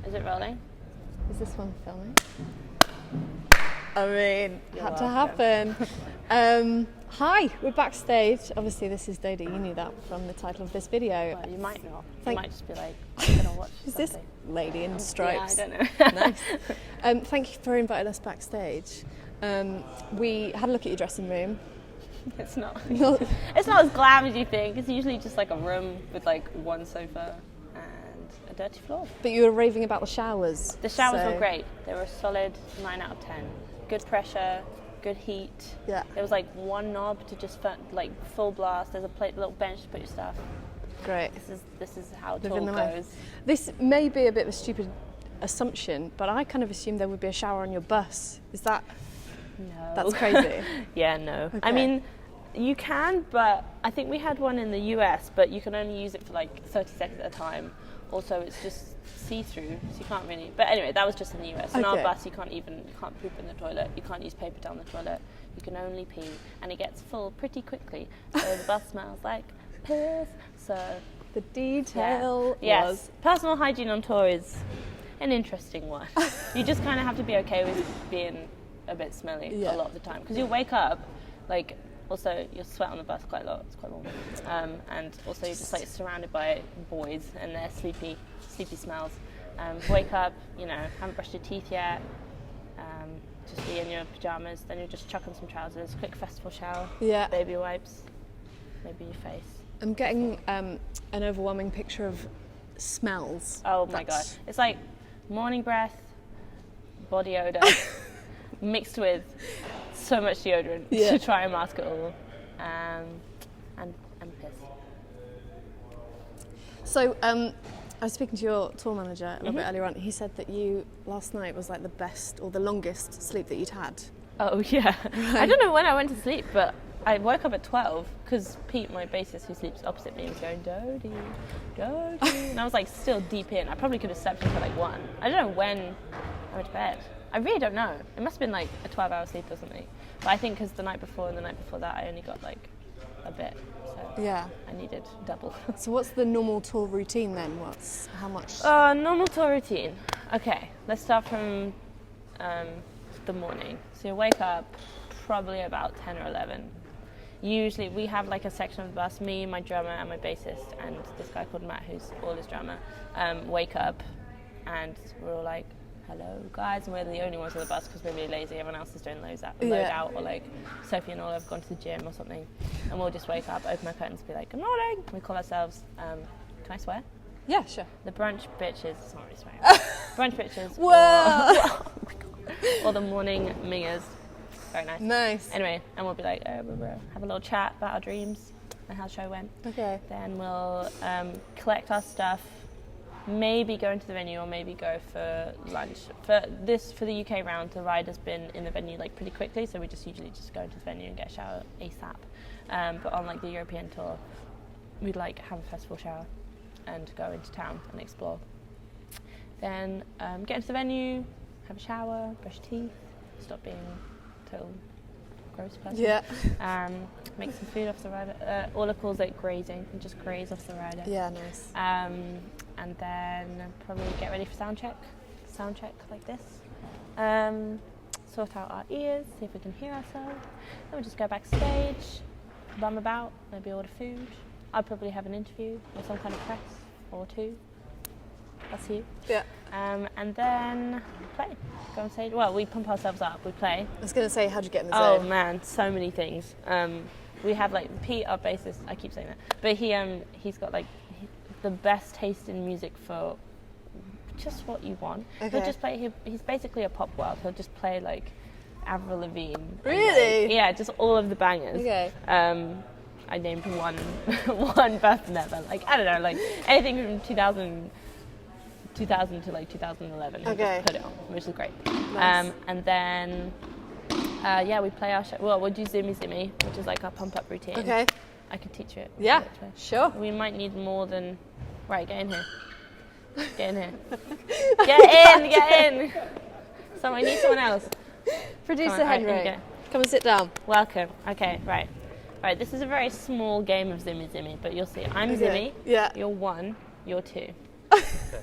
Is it rolling? Is this one filming? I mean, You're had welcome. to happen. Hi, we're backstage. Obviously, this is Dodie. You knew that from the title of this video. Well, you might not. You Thank- might just be like, I'm going to watch Is something. this lady in stripes? Yeah, I don't know. Nice. Thank you for inviting us backstage. We had a look at your dressing room. It's not. Not- It's not as glam as you think. It's usually just like a room with like one sofa and a dirty floor. But you were raving about the showers. The showers so- were great. They were a solid 9 out of 10. Good pressure, good heat. Yeah. There was like one knob to just like full blast. There's a little bench to put your stuff. Great. This is how Living tall the goes. life. This may be a bit of a stupid assumption, but I kind of assumed there would be a shower on your bus. Is that? No. That's crazy. Yeah, no. Okay. I mean, you can, but I think we had one in the US, but you can only use it for like 30 seconds at a time. Also, it's just see-through, so you can't really. But anyway, that was just in the US. On our Okay. bus, you can't poop in the toilet. You can't use paper down the toilet. You can only pee, and it gets full pretty quickly. So the bus smells like piss. So The detail yes, was. personal hygiene on tour is an interesting one. You just kind of have to be okay with being a bit smelly Yeah. a lot of the time, because you'll wake up, like, also you'll sweat on the bus quite a lot. It's quite long, and also you're just like surrounded by boys and their sleepy smells. Wake up, haven't brushed your teeth yet. Just be in your pajamas. Then you'll just chuck on some trousers. Quick festival shower. Yeah. Baby wipes. Maybe your face. I'm getting an overwhelming picture of smells. Oh my god, That's- it's like morning breath, body odor, mixed with so much deodorant Yeah. to try and mask it all, and piss. So, I was speaking to your tour manager a little bit Mm-hmm. earlier on. He said that you last night was like the best or the longest sleep that you'd had. Oh yeah, I don't know when I went to sleep, but I woke up at 12 because Pete, my bassist who sleeps opposite me, was going Dodie, Dodie, and I was like still deep in. I probably could have slept until like 1. I don't know when I went to bed. I really don't know. It must have been like a 12-hour sleep or something. But I think because the night before and the night before that, I only got like a bit. So Yeah. I needed double. So what's the normal tour routine then? How much? Normal tour routine. Okay, let's start from the morning. So you wake up probably about 10 or 11. Usually we have like a section of the bus, me, my drummer and my bassist and this guy called Matt who's all his drummer, wake up and we're all like, hello guys, and we're the only ones on the bus because we're really lazy. Everyone else is doing load out, or like Sophie and all have gone to the gym or something, and we'll just wake up, open our curtains, be like, good morning. We call ourselves, can I swear? Yeah, sure. The brunch bitches. It's not really swearing. Brunch bitches. Whoa. Oh my God. Or the morning mingers. Very nice. Nice. Anyway, and we'll be like, have a little chat about our dreams and how the show went. Okay. Then we'll collect our stuff, maybe go into the venue or maybe go for lunch. For the UK round, the ride has been in the venue like pretty quickly, so we just usually just go into the venue and get a shower ASAP. But on like the European tour, we'd like have a festival shower and go into town and explore. Then get into the venue, have a shower, brush your teeth, stop being a total gross person. Yeah. Make some food off the rider. Orla calls it grazing, and just graze off the rider. Yeah, nice. And then probably get ready for sound check like this. Sort out our ears, see if we can hear ourselves. Then we'll just go backstage, bum about, maybe order food. I'd probably have an interview or some kind of press or two. That's you. Yeah. And then play. Go on stage. Well, we pump ourselves up. We play. I was going to say, how'd you get in the Oh zone? man, so many things. We have like Pete, our bassist. I keep saying that, but he's got like the best taste in music for just what you want. Okay. He'll just play. He's basically a pop world. He'll just play like Avril Lavigne. and, Really? like, yeah, just all of the bangers. Okay. I named one birth never. Like I don't know, like anything from 2000 to like 2011. He'll Okay. just put it on, which is great. Nice. And then we play our show. Well, we'll do Zimmy Zimmy, which is like our pump up routine. Okay. I could teach you it. Yeah, Actually. sure. We might need more than. Right, get in here. Get in here. Get in. Someone, I need someone else. Producer Come on, right, Henry, here you go. come and sit down. Welcome. Okay, right. Right, this is a very small game of Zimmy Zimmy, but you'll see. I'm Okay. Zimmy. Yeah. You're 1. You're 2.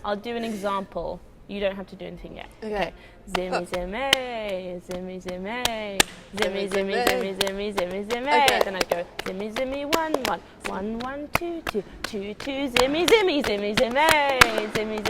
I'll do an example You don't have to do anything yet. Okay. Zimmy, zimmy, zimmy, zimmy, zimmy, zimmy, zimmy, zimmy, zimmy, zimmy. Okay. Then I'd go zimmy, zimmy, 1, 1, 1, 1, 2, 2, 2, 2, zimmy, zimmy, zimmy, zimmy, zimmy, zimmy,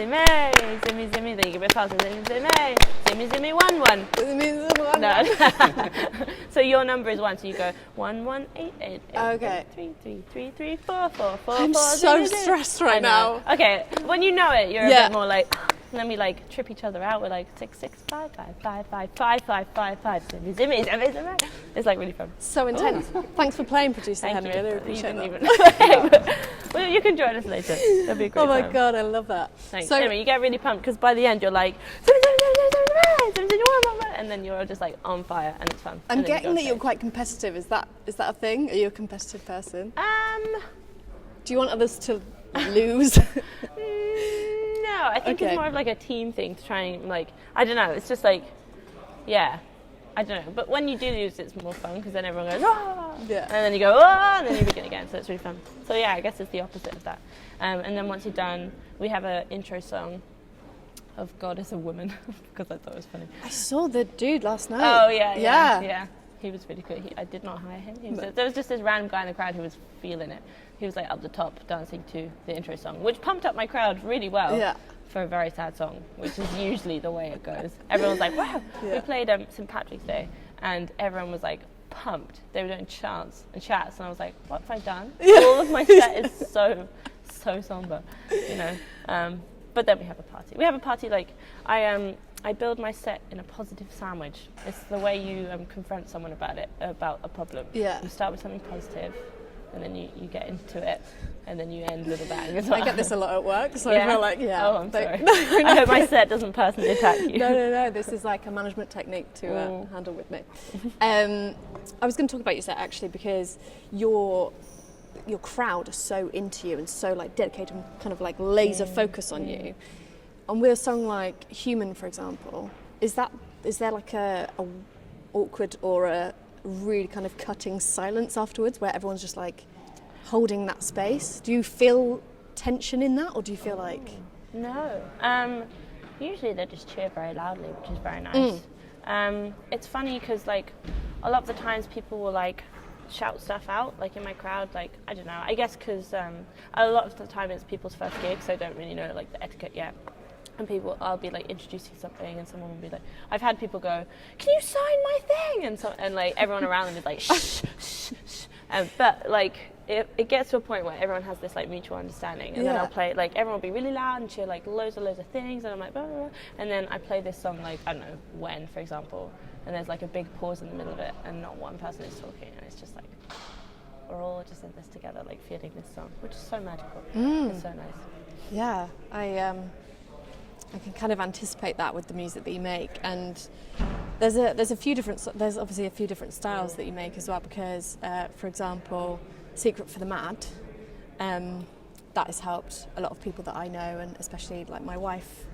zimmy, zimmy. Then you get a bit faster. Zimmy, zimmy, zimmy, zimmy, 1, 1. No. So your number is 1. So you go 1, 1, 8, 8, 8, Okay. 3, 3, 3, 3, 4, 4, 4, I'm 4, so 0, 0. stressed right I know. now. Okay, when you know it, you're a Yeah. bit more like. And then we like trip each other out. We're like 6, 6, 5, 5, 5, 5, 5, 5, 5, 5. Zimmy, zimmy, zimmy, zimmy. It's like really fun. So intense. Thanks for playing, producer Thank Henry. you. I really You appreciate didn't that. even. Well, you can join us later. It'll be a great Oh my time. god, I love that. Thanks. So, Anyway, you get really pumped because by the end you're like, zimmy, zimmy, zimmy, zimmy, zimmy, zimmy, zimmy, and then you're just like on fire and it's fun. I'm And then you getting go that you're stage. quite competitive. Is that a thing? Are you a competitive person? Um. Do you want others to lose? No, I think Okay. it's more of like a team thing to try and like, I don't know, it's just like, yeah, I don't know. But when you do lose, it's more fun because then everyone goes, ah! Yeah. And then you go, ah! And then you begin again, so it's really fun. So yeah, I guess it's the opposite of that. And then once you're done, we have an intro song of God is a Woman because I thought it was funny. I saw the dude last night. Oh yeah. He was really good. I did not hire him. There was just this random guy in the crowd who was feeling it. He was like up the top dancing to the intro song, which pumped up my crowd really well Yeah. for a very sad song, which is usually the way it goes. Everyone was like, wow. Yeah. We played St. Patrick's Day and everyone was like pumped. They were doing chants and I was like, what have I done? All of my set is so somber, you know. But then we have a party. We have a party like I build my set in a positive sandwich. It's the way you confront someone about a problem. Yeah. You start with something positive, and then you get into it, and then you end with a bang as well. I get this a lot at work, so Yeah? I feel like, yeah. Oh, I'm but- sorry. No, I hope my set doesn't personally attack you. No. This is like a management technique to handle with me. I was going to talk about your set actually because your crowd are so into you and so like dedicated and kind of like laser focus on you. And with a song like Human, for example, is there like a awkward or a really kind of cutting silence afterwards where everyone's just like holding that space? Do you feel tension in that, or do you feel like No. Usually they just cheer very loudly, which is very nice. It's funny because like a lot of the times people will like shout stuff out like in my crowd, like I don't know, I guess because a lot of the time it's people's first gig, so I don't really know like the etiquette yet. And I'll be like introducing something, and someone will be like, I've had people go, "Can you sign my thing?" And like everyone around them is like, "Shh, shh, shh." But like it gets to a point where everyone has this like mutual understanding, and then I'll play like everyone will be really loud and cheer like loads of things, and I'm like, blah, blah, blah. And then I play this song like I don't know when, for example, and there's like a big pause in the middle of it, and not one person is talking, and it's just like we're all just in this together, like feeling this song, which is so magical. It's so nice. Yeah, I can kind of anticipate that with the music that you make, and there's obviously a few different styles that you make as well. Because, for example, Secret for the Mad, that has helped a lot of people that I know, and especially like my wife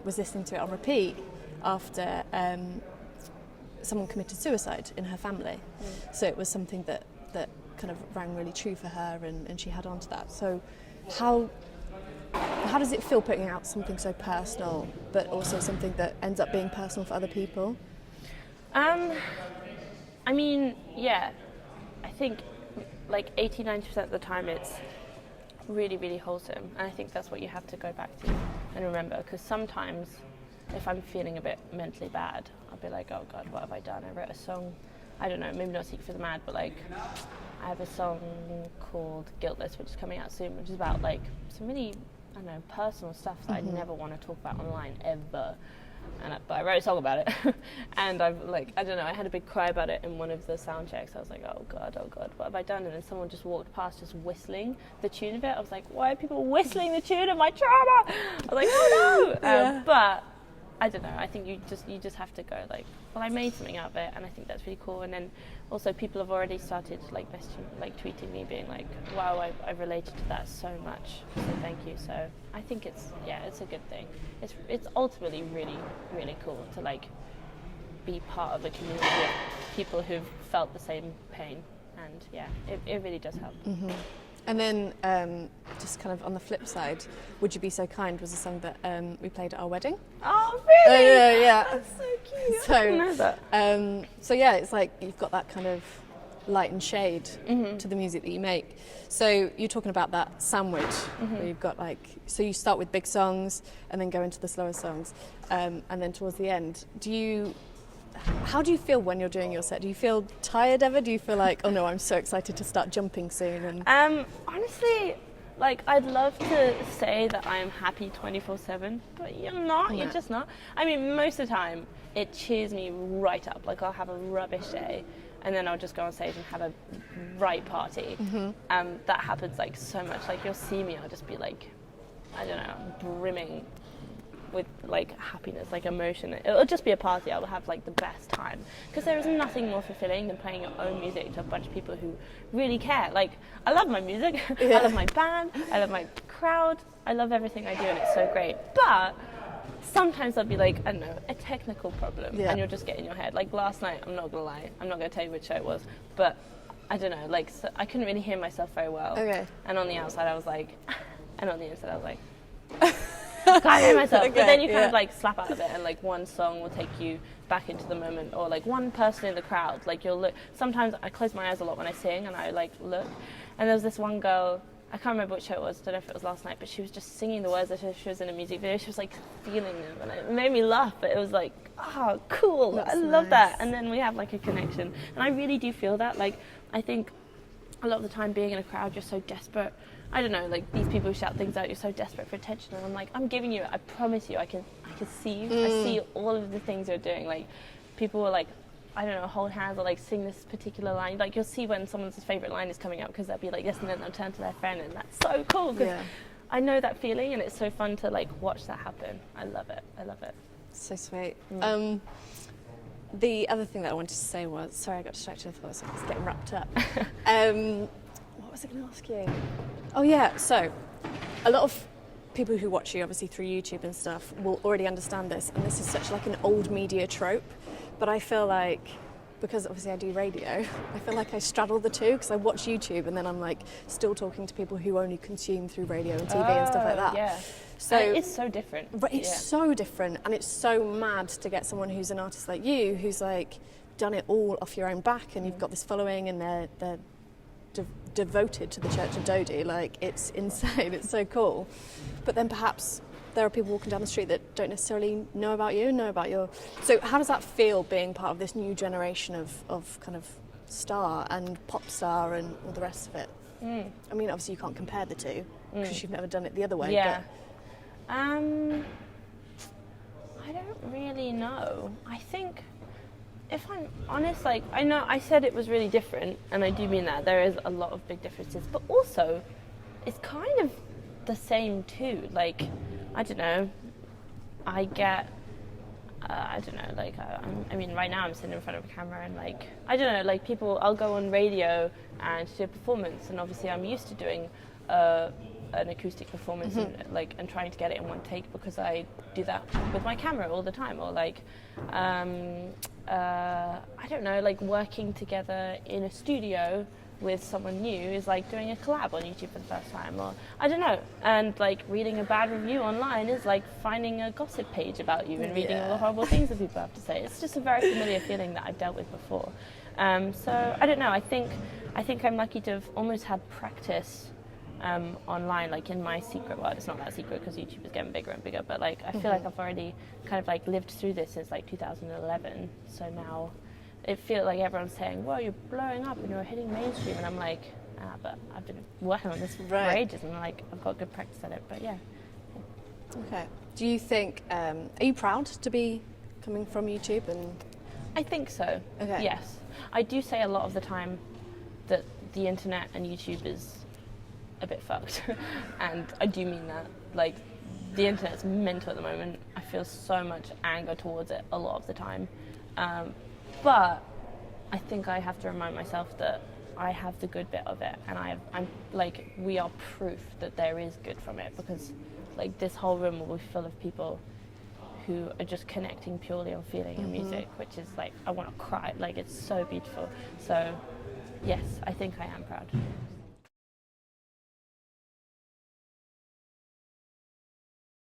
was listening to it on repeat after someone committed suicide in her family. So it was something that kind of rang really true for her, and she had on to that. So how does it feel putting out something so personal, but also something that ends up being personal for other people? I mean, yeah, I think like 80-90% of the time it's really, really wholesome, and I think that's what you have to go back to and remember, because sometimes if I'm feeling a bit mentally bad, I'll be like, oh God, what have I done? I wrote a song, I don't know, maybe not Secret for the Mad, but like I have a song called Guiltless, which is coming out soon, which is about like some really, I don't know, personal stuff that I never want to talk about online ever. But I wrote a song about it, and I've like, I don't know, I had a big cry about it in one of the sound checks. I was like, oh God, what have I done? And then someone just walked past just whistling the tune of it. I was like, why are people whistling the tune of my trauma? I was like, oh no! But I don't know, I think you just have to go like, well, I made something out of it, and I think that's really cool. And then also people have already started like messaging, like tweeting me, being like, wow, I've related to that so much, so thank you. So I think it's a good thing. It's ultimately really, really cool to like be part of a community of people who've felt the same pain, and yeah, it really does help. And then, just kind of on the flip side, Would You Be So Kind was a song that we played at our wedding. Oh, really? Yeah. That's so cute. So, I didn't know that. So yeah, it's like you've got that kind of light and shade to the music that you make. So you're talking about that sandwich where you've got like, so you start with big songs and then go into the slower songs, and then towards the end, how do you feel when you're doing your set? Do you feel tired ever? Do you feel like, oh no, I'm so excited to start jumping soon? And Honestly, like, I'd love to say that I am happy 24/7, but you're not. No. You're just not. I mean, most of the time, it cheers me right up. Like, I'll have a rubbish day, and then I'll just go on stage and have a right party. That happens like so much. Like, you'll see me, I'll just be like, I don't know, brimming with like happiness, like emotion. It'll just be a party. I'll have like the best time, because there is nothing more fulfilling than playing your own music to a bunch of people who really care. Like, I love my music, I love my band, I love my crowd, I love everything I do, and it's so great. But sometimes there'll be like, I don't know, a technical problem, and you'll just get in your head. Like last night, I'm not gonna lie, I'm not gonna tell you which show it was, but I don't know, like, so I couldn't really hear myself very well. Okay. And on the outside I was like, and on the inside I was like, can't hear myself. But then you kind of like slap out of it, and like one song will take you back into the moment, or like one person in the crowd. Like, you'll look. Sometimes I close my eyes a lot when I sing, and I like look. And there was this one girl, I can't remember which show it was. Don't know if it was last night, but she was just singing the words as if she was in a music video. She was like feeling them, and it made me laugh. But it was like, oh, cool. That's I love nice. that. And then we have like a connection, and I really do feel that. Like, I think a lot of the time being in a crowd, you're so desperate. I don't know, like these people who shout things out, you're so desperate for attention, and I'm like, I'm giving you it, I promise you, I can see you, I see all of the things you're doing. Like, people will like, I don't know, hold hands or like sing this particular line. Like, you'll see when someone's favourite line is coming up, because they'll be like this, and then they'll turn to their friend, and that's so cool, because I know that feeling, and it's so fun to like watch that happen. I love it. So sweet. The other thing that I wanted to say was, sorry, I got distracted. I thought I was getting wrapped up. What was I going to ask you? Oh yeah, so a lot of people who watch you, obviously through YouTube and stuff, will already understand this, and this is such like an old media trope. But I feel like, because obviously I do radio, I feel like I straddle the two, because I watch YouTube and then I'm like still talking to people who only consume through radio and TV and stuff like that. Yeah. So it's so different. But it's so different, and it's so mad to get someone who's an artist like you, who's like done it all off your own back, and you've got this following, and they're devoted to the Church of Dodie. Like, it's insane. It's so cool. But then perhaps there are people walking down the street that don't necessarily know about you, So how does that feel, being part of this new generation of kind of star and pop star and all the rest of it? I mean, obviously you can't compare the two, because you've never done it the other way. Yeah. I don't really know. I think, if I'm honest, like, I know I said it was really different, and I do mean that. There is a lot of big differences, but also it's kind of the same too. Like, I don't know, I get, I don't know, like, I mean, right now I'm sitting in front of a camera, and like, I don't know, like, I'll go on radio and do a performance, and obviously I'm used to doing an acoustic performance and trying to get it in one take, because I do that with my camera all the time. Or like, I don't know, like working together in a studio with someone new is like doing a collab on YouTube for the first time. Or I don't know, and like reading a bad review online is like finding a gossip page about you and reading all the horrible things that people have to say. It's just a very familiar feeling that I've dealt with before. So I don't know, I think I'm lucky to have almost had practice online, like in my secret world. It's not that secret, because YouTube is getting bigger and bigger, but like I feel like I've already kind of like lived through this since like 2011. So now it feels like everyone's saying, well, you're blowing up and you're hitting mainstream, and I'm like, but I've been working on this for ages, and like I've got good practice at it. But yeah. Okay. Do you think, are you proud to be coming from YouTube? And I think so. Okay. Yes. I do say a lot of the time that the internet and YouTube is a bit fucked. And I do mean that. Like, the internet's mental at the moment. I feel so much anger towards it a lot of the time. But I think I have to remind myself that I have the good bit of it, and I'm like, we are proof that there is good from it, because like this whole room will be full of people who are just connecting purely on feeling and music, which is like, I want to cry. Like, it's so beautiful. So yes, I think I am proud.